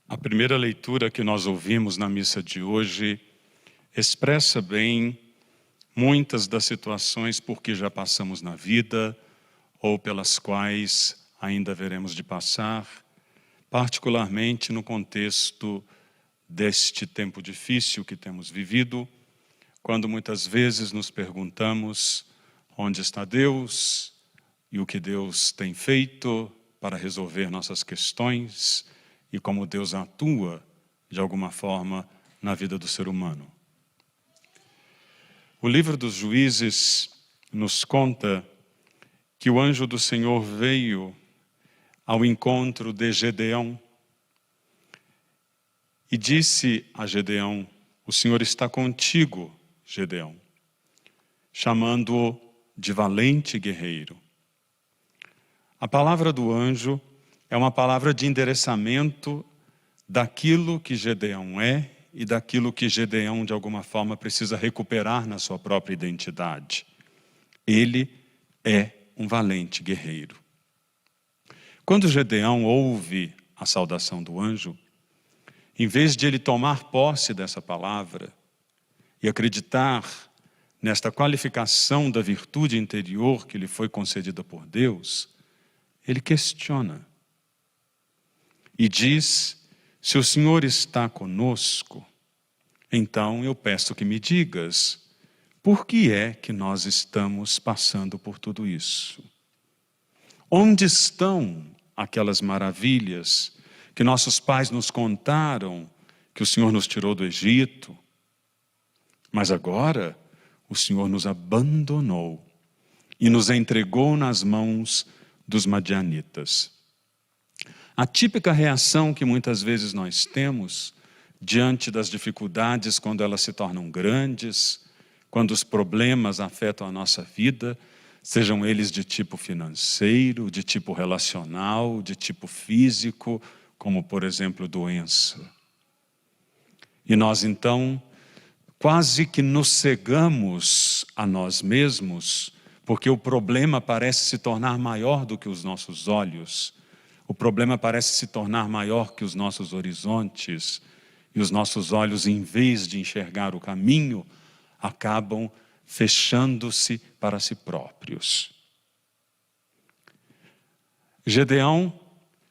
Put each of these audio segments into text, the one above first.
A primeira leitura que nós ouvimos na missa de hoje expressa bem muitas das situações por que já passamos na vida ou pelas quais ainda veremos de passar, particularmente no contexto deste tempo difícil que temos vivido, quando muitas vezes nos perguntamos onde está Deus e o que Deus tem feito para resolver nossas questões e como Deus atua, de alguma forma, na vida do ser humano. O livro dos Juízes nos conta que o anjo do Senhor veio ao encontro de Gedeão e disse a Gedeão: "O Senhor está contigo, Gedeão", chamando-o de valente guerreiro. A palavra do anjo é uma palavra de endereçamento daquilo que Gedeão é e daquilo que Gedeão, de alguma forma, precisa recuperar na sua própria identidade. Ele é um valente guerreiro. Quando Gedeão ouve a saudação do anjo, em vez de ele tomar posse dessa palavra e acreditar nesta qualificação da virtude interior que lhe foi concedida por Deus, ele questiona e diz: "Se o Senhor está conosco, então eu peço que me digas, por que é que nós estamos passando por tudo isso? Onde estão aquelas maravilhas que nossos pais nos contaram, que o Senhor nos tirou do Egito? Mas agora o Senhor nos abandonou e nos entregou nas mãos dos madianitas." A típica reação que muitas vezes nós temos diante das dificuldades, quando elas se tornam grandes, quando os problemas afetam a nossa vida, sejam eles de tipo financeiro, de tipo relacional, de tipo físico, como, por exemplo, doença. E nós, então, quase que nos cegamos a nós mesmos, porque o problema parece se tornar maior do que os nossos olhos, o problema parece se tornar maior que os nossos horizontes, e os nossos olhos, em vez de enxergar o caminho, acabam fechando-se para si próprios. Gedeão,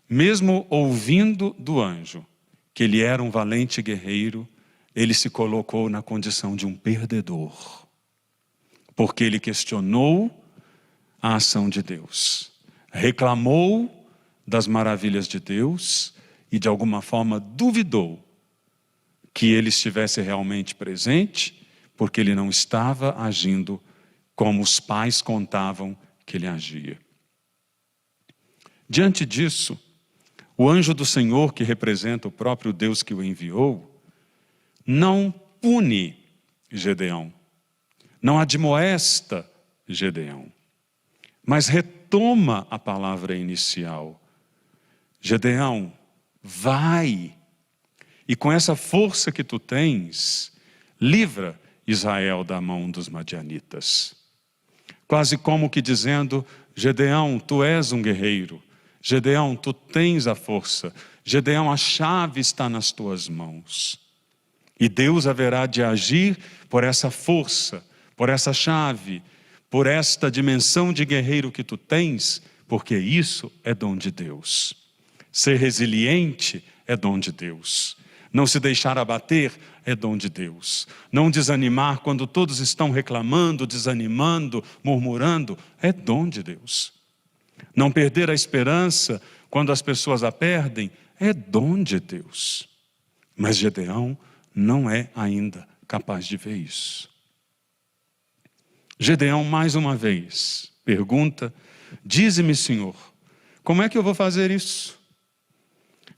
mesmo ouvindo do anjo que ele era um valente guerreiro, ele se colocou na condição de um perdedor, porque ele questionou a ação de Deus, reclamou das maravilhas de Deus e de alguma forma duvidou que ele estivesse realmente presente, porque ele não estava agindo como os pais contavam que ele agia. Diante disso, o anjo do Senhor, que representa o próprio Deus que o enviou, não pune Gedeão, não admoesta Gedeão, mas retoma a palavra inicial. Gedeão, vai, e com essa força que tu tens, livra Israel da mão dos madianitas. Quase como que dizendo: Gedeão, tu és um guerreiro, Gedeão, tu tens a força, Gedeão, a chave está nas tuas mãos. E Deus haverá de agir por essa força, por essa chave, por esta dimensão de guerreiro que tu tens, porque isso é dom de Deus. Ser resiliente é dom de Deus. Não se deixar abater é dom de Deus. Não desanimar quando todos estão reclamando, desanimando, murmurando, é dom de Deus. Não perder a esperança quando as pessoas a perdem, é dom de Deus. Mas Gedeão não é ainda capaz de ver isso. Gedeão, mais uma vez, pergunta: "Dize-me, Senhor, como é que eu vou fazer isso?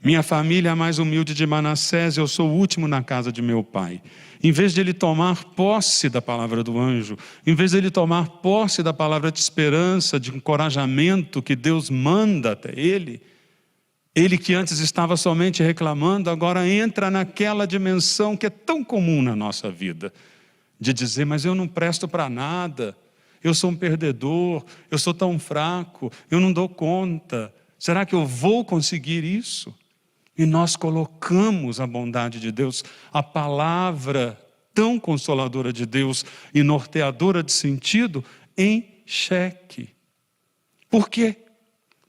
Minha família é a mais humilde de Manassés, eu sou o último na casa de meu pai." Em vez de ele tomar posse da palavra do anjo, em vez de ele tomar posse da palavra de esperança, de encorajamento que Deus manda até ele, ele que antes estava somente reclamando, agora entra naquela dimensão que é tão comum na nossa vida, de dizer: "Mas eu não presto para nada, eu sou um perdedor, eu sou tão fraco, eu não dou conta, será que eu vou conseguir isso?" E nós colocamos a bondade de Deus, a palavra tão consoladora de Deus e norteadora de sentido, em xeque. Por quê?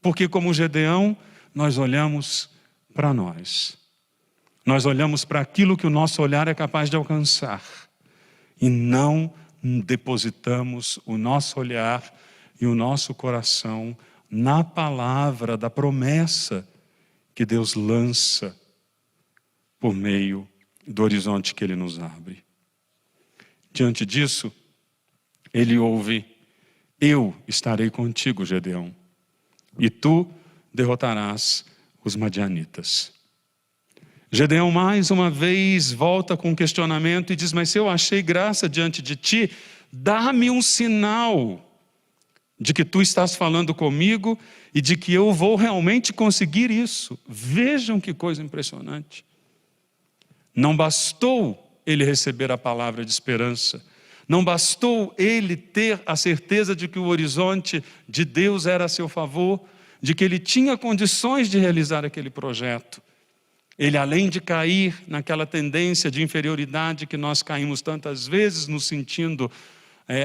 Porque como Gedeão, nós olhamos para nós. Nós olhamos para aquilo que o nosso olhar é capaz de alcançar. E não depositamos o nosso olhar e o nosso coração na palavra da promessa que Deus lança por meio do horizonte que Ele nos abre. Diante disso, ele ouve: eu estarei contigo, Gedeão, e tu derrotarás os madianitas. Gedeão mais uma vez volta com um questionamento e diz: mas se eu achei graça diante de ti, dá-me um sinal de que tu estás falando comigo e de que eu vou realmente conseguir isso. Vejam que coisa impressionante. Não bastou ele receber a palavra de esperança, não bastou ele ter a certeza de que o horizonte de Deus era a seu favor, de que ele tinha condições de realizar aquele projeto. Ele, além de cair naquela tendência de inferioridade que nós caímos tantas vezes, nos sentindo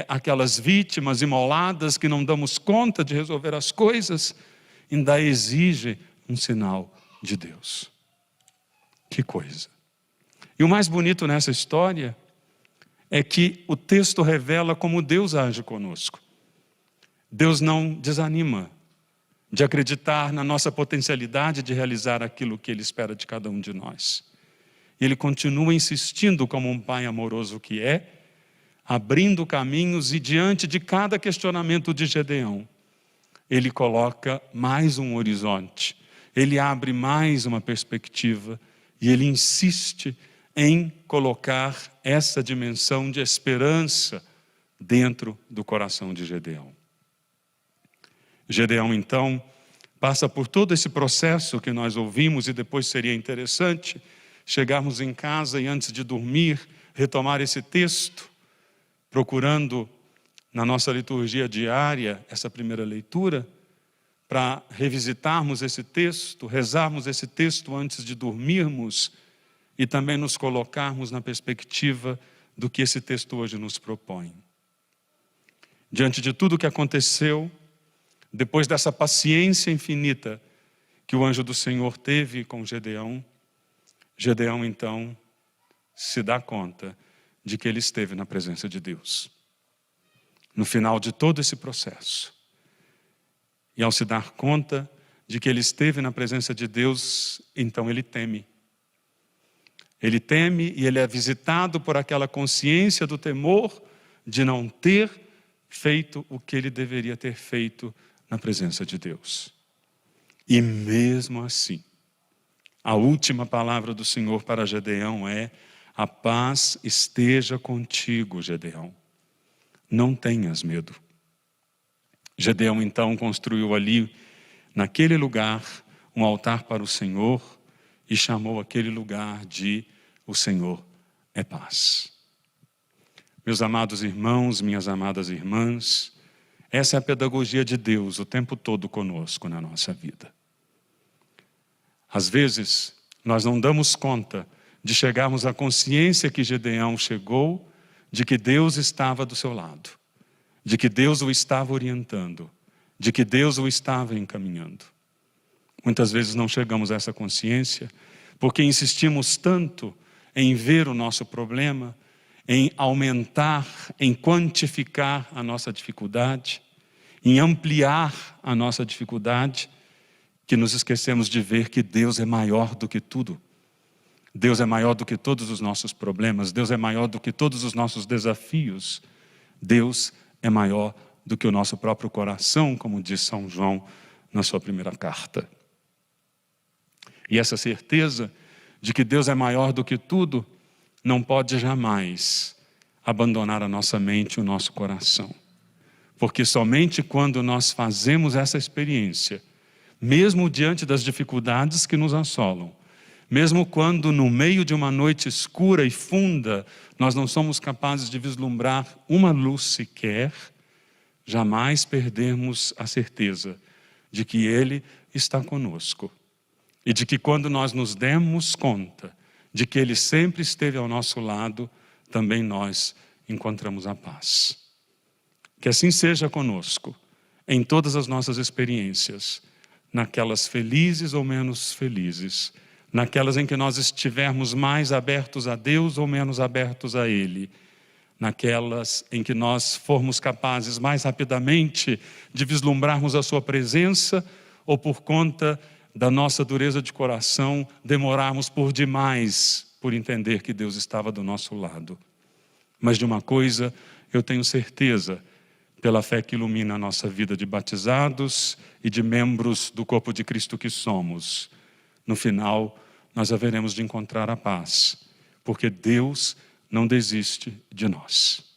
aquelas vítimas imoladas que não damos conta de resolver as coisas, ainda exige um sinal de Deus. Que coisa! E o mais bonito nessa história é que o texto revela como Deus age conosco. Deus não desanima de acreditar na nossa potencialidade de realizar aquilo que Ele espera de cada um de nós. Ele continua insistindo como um pai amoroso que é, abrindo caminhos, e diante de cada questionamento de Gedeão, Ele coloca mais um horizonte, Ele abre mais uma perspectiva e Ele insiste em colocar essa dimensão de esperança dentro do coração de Gedeão. Gedeão, então, passa por todo esse processo que nós ouvimos, e depois seria interessante chegarmos em casa e antes de dormir, retomar esse texto, procurando na nossa liturgia diária essa primeira leitura, para revisitarmos esse texto, rezarmos esse texto antes de dormirmos e também nos colocarmos na perspectiva do que esse texto hoje nos propõe. Diante de tudo o que aconteceu, depois dessa paciência infinita que o anjo do Senhor teve com Gedeão, Gedeão então se dá conta de que ele esteve na presença de Deus. No final de todo esse processo. E ao se dar conta de que ele esteve na presença de Deus, então ele teme. Ele teme e ele é visitado por aquela consciência do temor de não ter feito o que ele deveria ter feito na presença de Deus. E mesmo assim, a última palavra do Senhor para Gedeão é: a paz esteja contigo, Gedeão. Não tenhas medo. Gedeão então construiu ali, naquele lugar, um altar para o Senhor e chamou aquele lugar de O Senhor é Paz. Meus amados irmãos, minhas amadas irmãs, essa é a pedagogia de Deus o tempo todo conosco na nossa vida. Às vezes, nós não damos conta de chegarmos à consciência que Gedeão chegou, de que Deus estava do seu lado, de que Deus o estava orientando, de que Deus o estava encaminhando. Muitas vezes não chegamos a essa consciência porque insistimos tanto em ver o nosso problema, em aumentar, em quantificar a nossa dificuldade, em ampliar a nossa dificuldade, que nos esquecemos de ver que Deus é maior do que tudo. Deus é maior do que todos os nossos problemas, Deus é maior do que todos os nossos desafios. Deus é maior do que o nosso próprio coração, como diz São João na sua primeira carta. E essa certeza de que Deus é maior do que tudo, não pode jamais abandonar a nossa mente e o nosso coração. Porque somente quando nós fazemos essa experiência, mesmo diante das dificuldades que nos assolam, mesmo quando no meio de uma noite escura e funda, nós não somos capazes de vislumbrar uma luz sequer, jamais perdermos a certeza de que Ele está conosco E de que quando nós nos demos conta de que Ele sempre esteve ao nosso lado, também nós encontramos a paz. Que assim seja conosco, em todas as nossas experiências, naquelas felizes ou menos felizes, naquelas em que nós estivermos mais abertos a Deus ou menos abertos a Ele, naquelas em que nós formos capazes mais rapidamente de vislumbrarmos a sua presença, ou por conta da nossa dureza de coração, demorarmos por demais por entender que Deus estava do nosso lado. Mas de uma coisa eu tenho certeza, pela fé que ilumina a nossa vida de batizados e de membros do corpo de Cristo que somos, no final nós haveremos de encontrar a paz, porque Deus não desiste de nós.